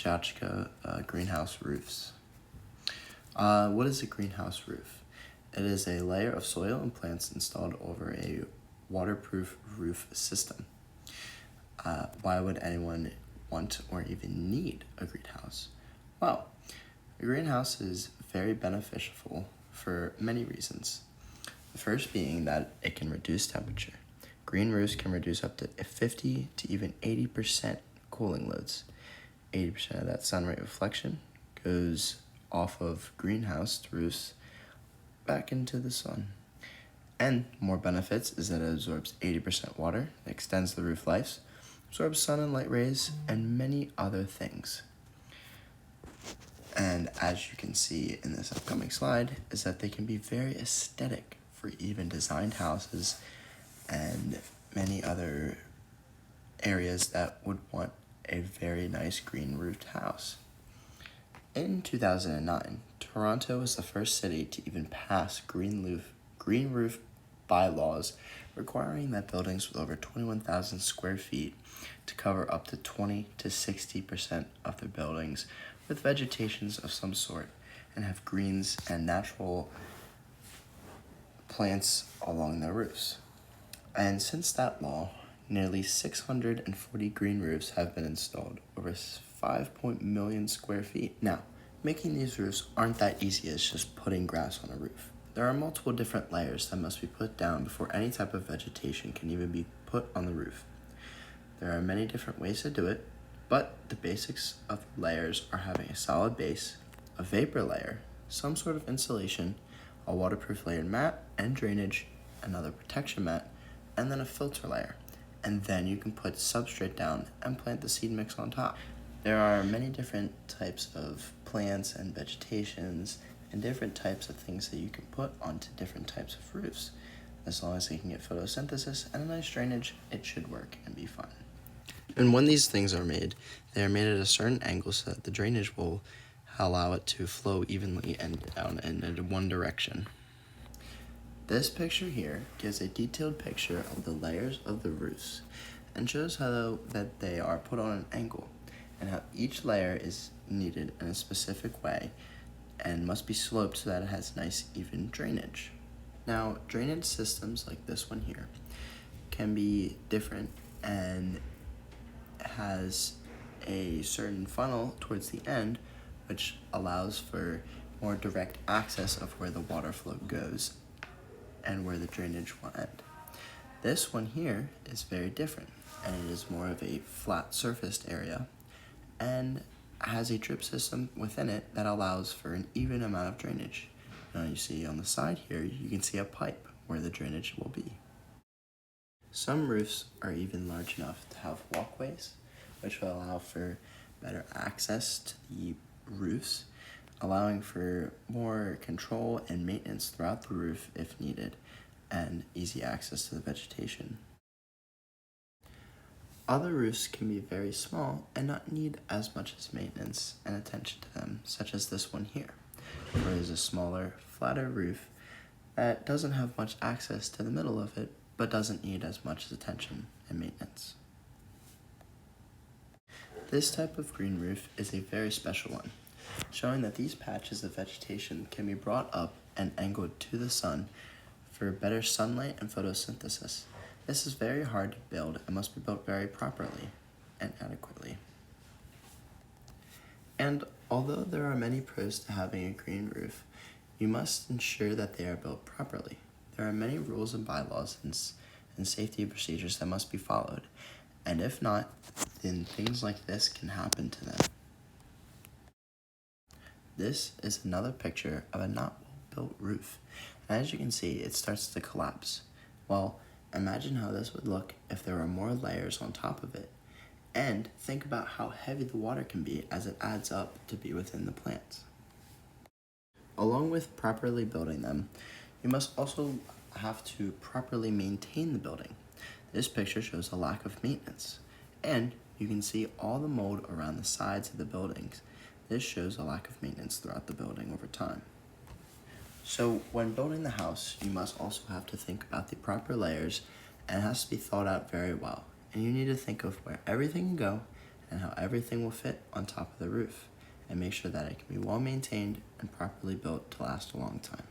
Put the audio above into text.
Jachka greenhouse roofs. What is a greenhouse roof? It is a layer of soil and plants installed over a waterproof roof system. Why would anyone want or even need a greenhouse? Well, a greenhouse is very beneficial for many reasons. The first being that it can reduce temperature. Green roofs can reduce up to 50 to even 80% cooling loads. 80% of that sunlight reflection goes off of greenhouse roofs back into the sun. And more benefits is that it absorbs 80% water, extends the roof life, absorbs sun and light rays, and many other things. And as you can see in this upcoming slide, is that they can be very aesthetic for even designed houses and many other areas that would want a very nice green roofed house. In 2009, Toronto was the first city to even pass green roof bylaws requiring that buildings with over 21,000 square feet to cover up to 20 to 60% of their buildings with vegetations of some sort and have greens and natural plants along their roofs. And since that law, nearly 640 green roofs have been installed over 5 million square feet. Now, making these roofs aren't that easy as just putting grass on a roof. There are multiple different layers that must be put down before any type of vegetation can even be put on the roof. There are many different ways to do it, but the basics of layers are having a solid base, a vapor layer, some sort of insulation, a waterproof layered mat and drainage, another protection mat, and then a filter layer. And then you can put substrate down and plant the seed mix on top. There are many different types of plants and vegetations and different types of things that you can put onto different types of roofs. As long as they can get photosynthesis and a nice drainage, it should work and be fun. And when these things are made, they are made at a certain angle so that the drainage will allow it to flow evenly and down in one direction. This picture here gives a detailed picture of the layers of the roofs and shows how that they are put on an angle and how each layer is needed in a specific way and must be sloped so that it has nice even drainage. Now, drainage systems like this one here can be different and has a certain funnel towards the end which allows for more direct access of where the water flow goes and where the drainage will end. This one here is very different, and it is more of a flat surfaced area and has a drip system within it that allows for an even amount of drainage. Now you see on the side here, you can see a pipe where the drainage will be. Some roofs are even large enough to have walkways, which will allow for better access to the roofs, allowing for more control and maintenance throughout the roof if needed, and easy access to the vegetation. Other roofs can be very small and not need as much as maintenance and attention to them, such as this one here, where it is a smaller, flatter roof that doesn't have much access to the middle of it, but doesn't need as much attention and maintenance. This type of green roof is a very special one, showing that these patches of vegetation can be brought up and angled to the sun for better sunlight and photosynthesis. This is very hard to build and must be built very properly and adequately. And although there are many pros to having a green roof, you must ensure that they are built properly. There are many rules and bylaws and safety procedures that must be followed, and if not, then things like this can happen to them. This is another picture of a not well-built roof, and as you can see, it starts to collapse. Well, imagine how this would look if there were more layers on top of it, and think about how heavy the water can be as it adds up to be within the plants. Along with properly building them, you must also have to properly maintain the building. This picture shows a lack of maintenance, and you can see all the mold around the sides of the buildings. This shows a lack of maintenance throughout the building over time. So when building the house, you must also have to think about the proper layers, and it has to be thought out very well. And you need to think of where everything can go and how everything will fit on top of the roof, and make sure that it can be well maintained and properly built to last a long time.